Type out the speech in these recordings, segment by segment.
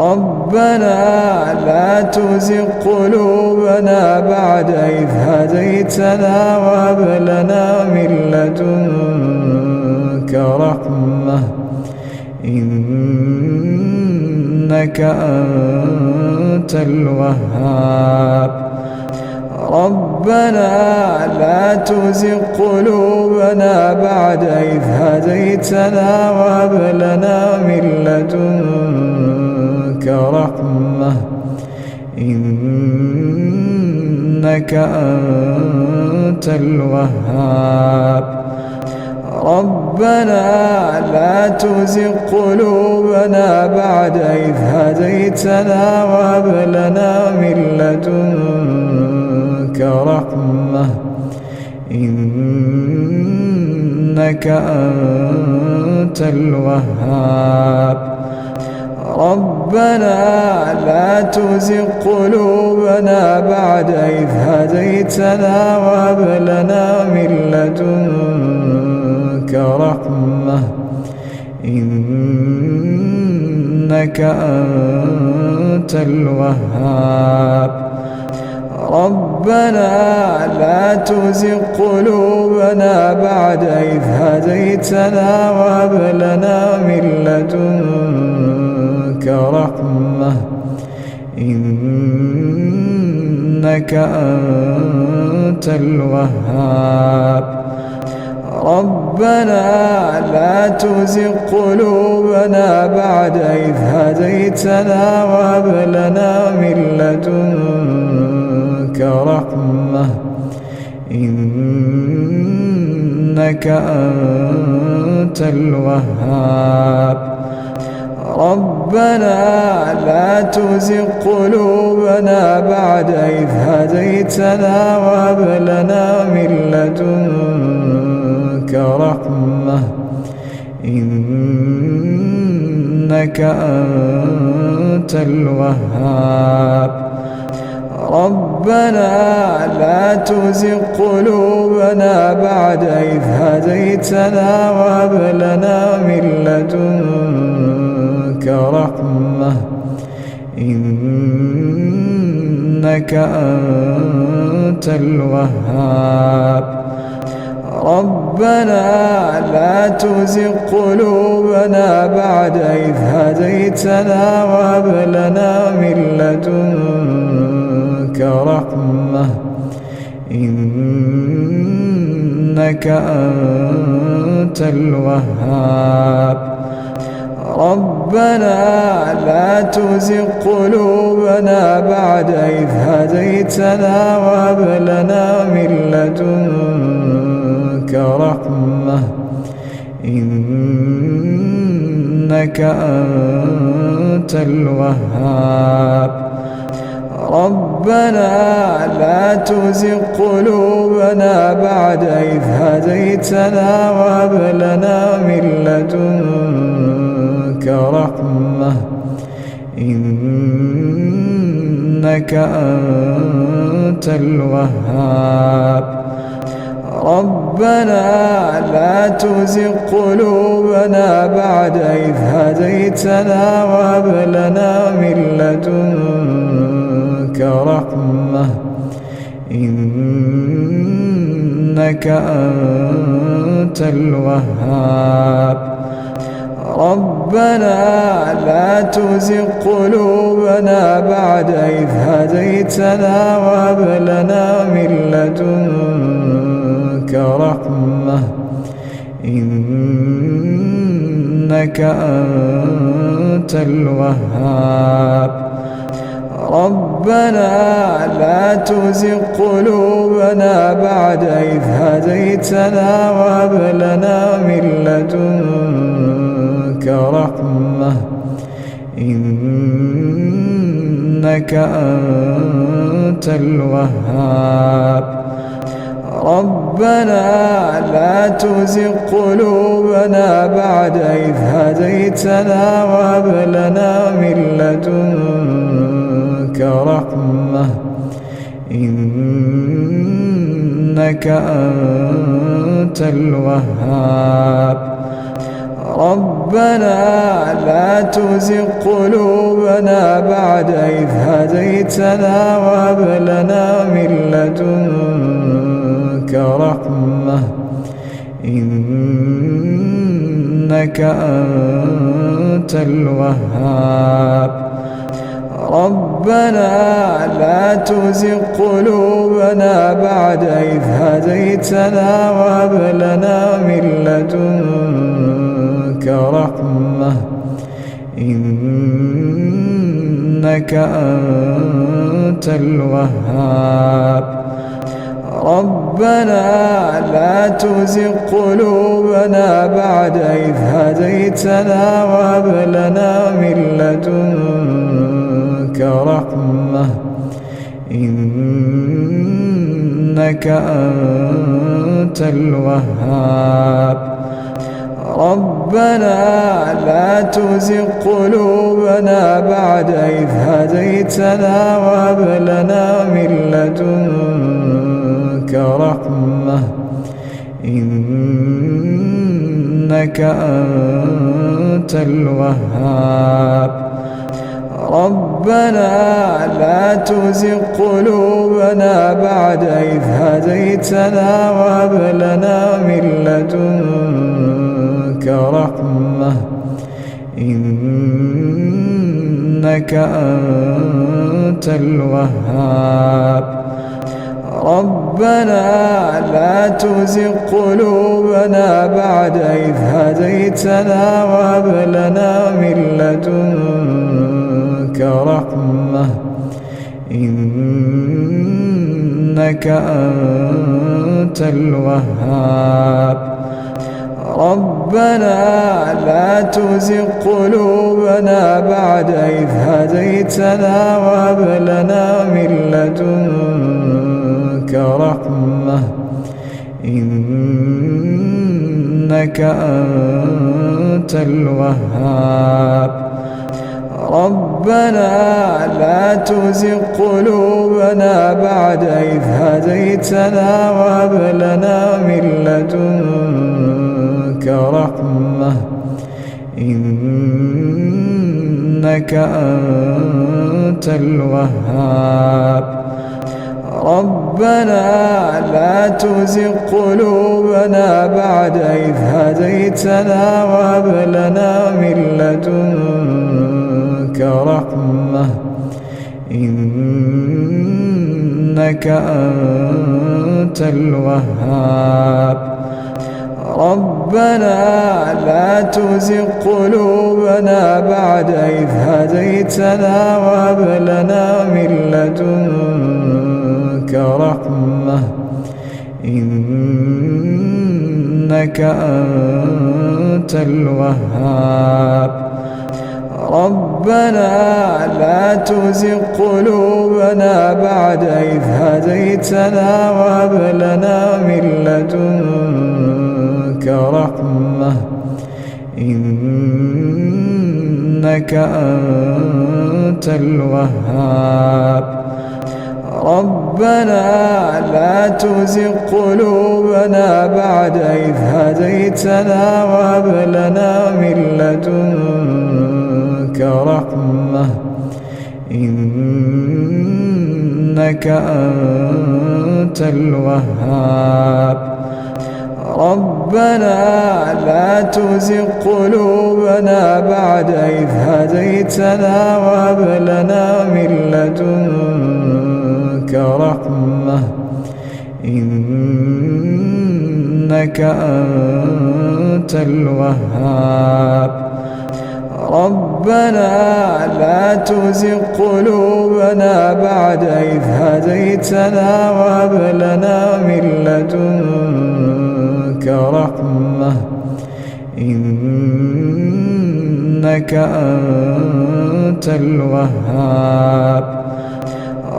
ربنا لا تزغ قلوبنا بعد إذ هديتنا وهب لنا من لدنك رحمة إنك أنت الوهاب ربنا لا تزغ قلوبنا بعد إذ هديتنا وهب لنا من لدنك رحمة إنك أنت الوهاب ربنا لا تزغ قلوبنا بعد إذ هديتنا وهب لنا من لدنك رحمة إنك أنت الوهاب ربنا لا تزغ قلوبنا بعد إذ هديتنا وهب لنا من لدنك رحمة إنك أنت الوهاب ربنا لا تزغ قلوبنا بعد إذ هديتنا وهب لنا من لدنك رحمة إنك أنت الوهاب ربنا لا تزغ قلوبنا بعد إذ هديتنا وهب لنا من لدنك رحمة إنك أنت الوهاب ربنا لا تزغ قلوبنا بعد إذ هديتنا وهب لنا من لدنك رحمة إنك أنت الوهاب ربنا لا تزغ قلوبنا بعد إذ هديتنا وهب لنا من لدنك رحمة إنك أنت الوهاب ربنا لا تزغ قلوبنا بعد إذ هديتنا وهب لنا من لدنك رحمة إنك أنت الوهاب ربنا لا تزغ قلوبنا بعد إذ هديتنا وهب لنا من لدنك رحمة إنك أنت الوهاب ربنا لا تزغ قلوبنا بعد إذ هديتنا وهب لنا من لدنك رحمة إنك أنت الوهاب ربنا لا تزغ قلوبنا بعد إذ هديتنا وهب لنا من لدنك رحمة إنك أنت الوهاب ربنا لا تزغ قلوبنا بعد إذ هديتنا وهب لنا من لدنك رحمة إنك أنت الوهاب ربنا لا تزغ قلوبنا بعد إذ هديتنا وهب لنا من لدنك رحمة إنك أنت الوهاب ربنا لا تزغ قلوبنا بعد إذ هديتنا وهب لنا من لدنك رحمة إنك أنت الوهاب ربنا لا تزغ قلوبنا بعد إذ هديتنا وهب لنا من لدنك رحمة إنك أنت الوهاب ربنا لا تزغ قلوبنا بعد إذ هديتنا وهب لنا من لدنك رحمة إنك أنت الوهاب ربنا لا تزغ قلوبنا بعد إذ هديتنا وهب لنا من لدنك رحمة إنك أنت الوهاب ربنا لا تزغ قلوبنا بعد إذ هديتنا وهب لنا من لدنك رحمة إنك أنت الوهاب ربنا لا تزغ قلوبنا بعد إذ هديتنا وهب لنا من لدنك رحمة إنك أنت الوهاب ربنا لا تزغ قلوبنا بعد إذ هديتنا وهب لنا من لدنك رحمة إنك أنت الوهاب ربنا لا تزغ قلوبنا بعد إذ هديتنا وهب لنا من لدنك رحمة إنك أنت الوهاب ربنا لا تزغ قلوبنا بعد إذ هديتنا وهب لنا من لدنك رحمة إنك أنت الوهاب ربنا لا تزغ قلوبنا بعد إذ هديتنا وهب لنا من لدنك رحمة إنك أنت الوهاب ربنا لا تزغ قلوبنا بعد إذ هديتنا وهب لنا من لدنك رحمة إنك أنت الوهاب ربنا لا تزغ قلوبنا بعد إذ هديتنا وهب لنا من لدنك رحمة إنك أنت الوهاب ربنا لا تزغ قلوبنا بعد إذ هديتنا وهب لنا من لدنك رحمة إنك أنت الوهاب ربنا لا تزغ قلوبنا بعد إذ هديتنا وهب لنا من لدنك رحمة إنك أنت الوهاب ربنا لا تزغ قلوبنا بعد إذ هديتنا وهب لنا من لدنك رحمة إنك أنت الوهاب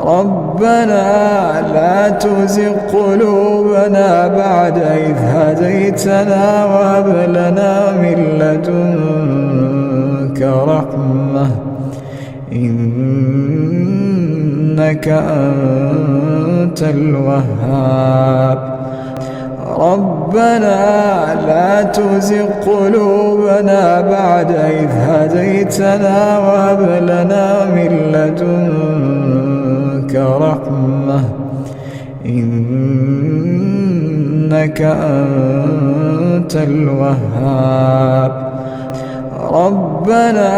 ربنا لا تزغ قلوبنا بعد إذ هديتنا وهب لنا من لدنك رحمة إنك أنت الوهاب ربنا لا تزغ قلوبنا بعد إذ هديتنا وهب لنا من لدنك رحمة إنك أنت الوهاب ربنا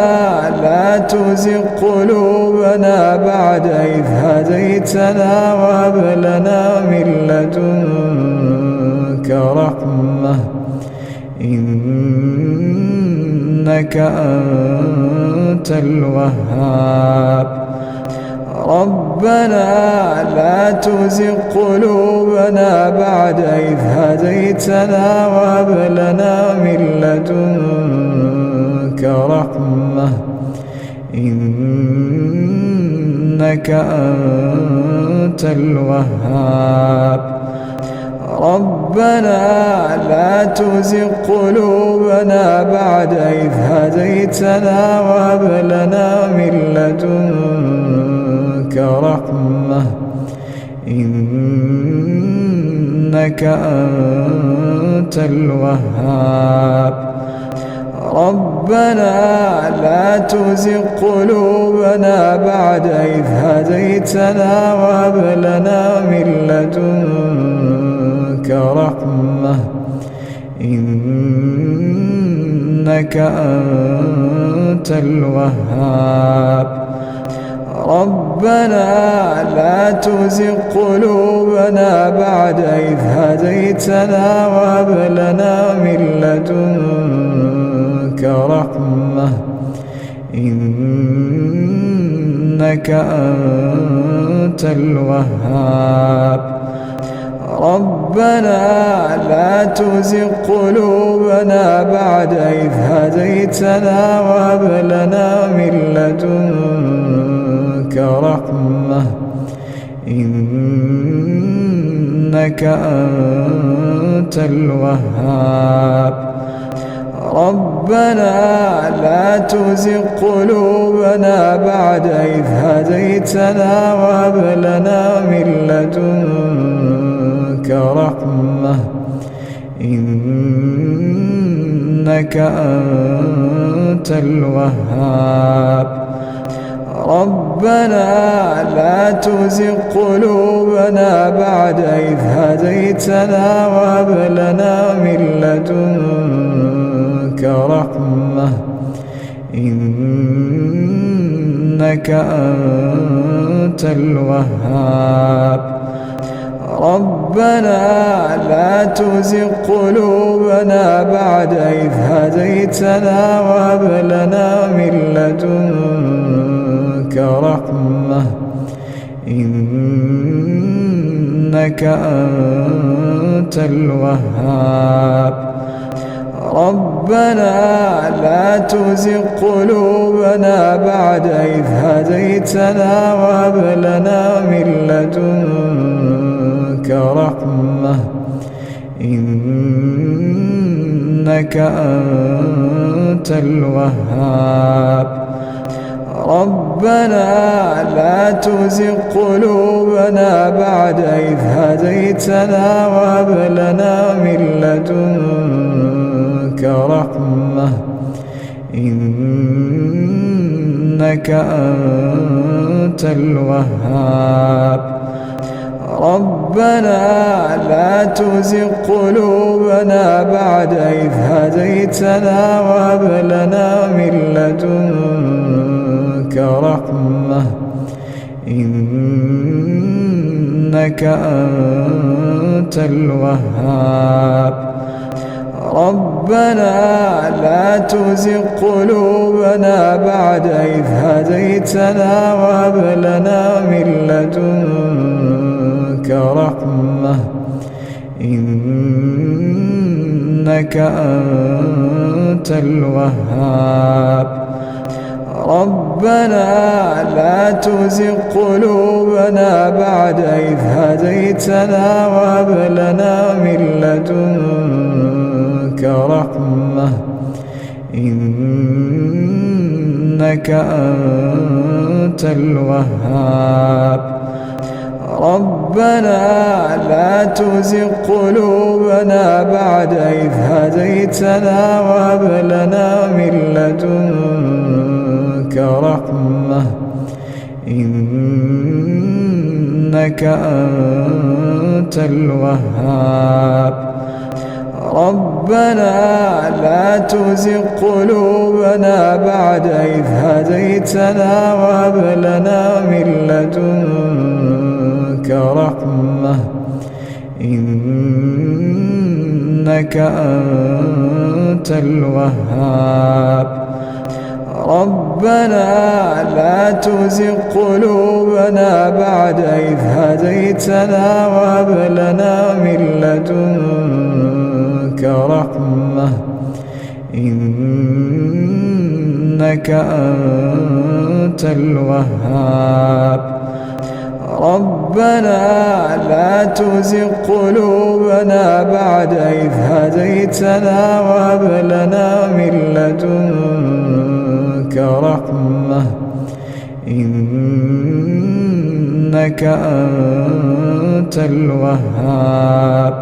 لا تزغ قلوبنا بعد إذ هديتنا وهب لنا من لدنك رحمة إنك أنت الوهاب ربنا لا تزغ قلوبنا بعد إذ هديتنا وهب لنا من لدنك رحمة إنك أنت الوهاب ربنا لا تزغ قلوبنا بعد إذ هديتنا وهب لنا من لدنك رحمة إنك أنت الوهاب ربنا لا تزغ قلوبنا بعد إذ هديتنا وهب لنا من لدنك رحمة إنك أنت الوهاب ربنا لا تزغ قلوبنا بعد إذ هديتنا وهب لنا من لدنك رحمة إنك أنت الوهاب ربنا لا تزغ قلوبنا بعد إذ هديتنا وهب لنا من لدنك رحمة إنك أنت الوهاب ربنا لا تزغ قلوبنا بعد إذ هديتنا وهب لنا من لدنك رحمة إنك أنت الوهاب ربنا لا تزغ قلوبنا بعد إذ هديتنا وهب لنا من لدنك رحمة إنك أنت الوهاب ربنا لا تزغ قلوبنا بعد إذ هديتنا وهب لنا من لدنك رحمة إنك أنت الوهاب ربنا لا تزغ قلوبنا بعد إذ هديتنا وهب لنا من لدنك رحمة إنك أنت الوهاب ربنا لا تزغ قلوبنا بعد إذ هديتنا وهب لنا من لدنك رحمة إنك أنت الوهاب ربنا لا تزغ قلوبنا بعد إذ هديتنا وهب لنا من لدنك رحمة إنك أنت الوهاب ربنا لا تزغ قلوبنا بعد إذ هديتنا وهب لنا من لدنك رحمة إنك أنت الوهاب ربنا لا تزغ قلوبنا بعد إذ هديتنا وهب لنا من لدنك رحمة إنك أنت الوهاب ربنا لا تزغ قلوبنا بعد إذ هديتنا وهب لنا من لدنك رحمة إنك أنت الوهاب ربنا لا تزغ قلوبنا بعد إذ هديتنا وهب لنا من لدنك رحمة إنك أنت الوهاب ربنا لا تزغ قلوبنا بعد إذ هديتنا وهب لنا من لدنك رحمة إنك أنت الوهاب ربنا لا تزغ قلوبنا بعد إذ هديتنا وهب لنا من لدنك رحمة إنك أنت الوهاب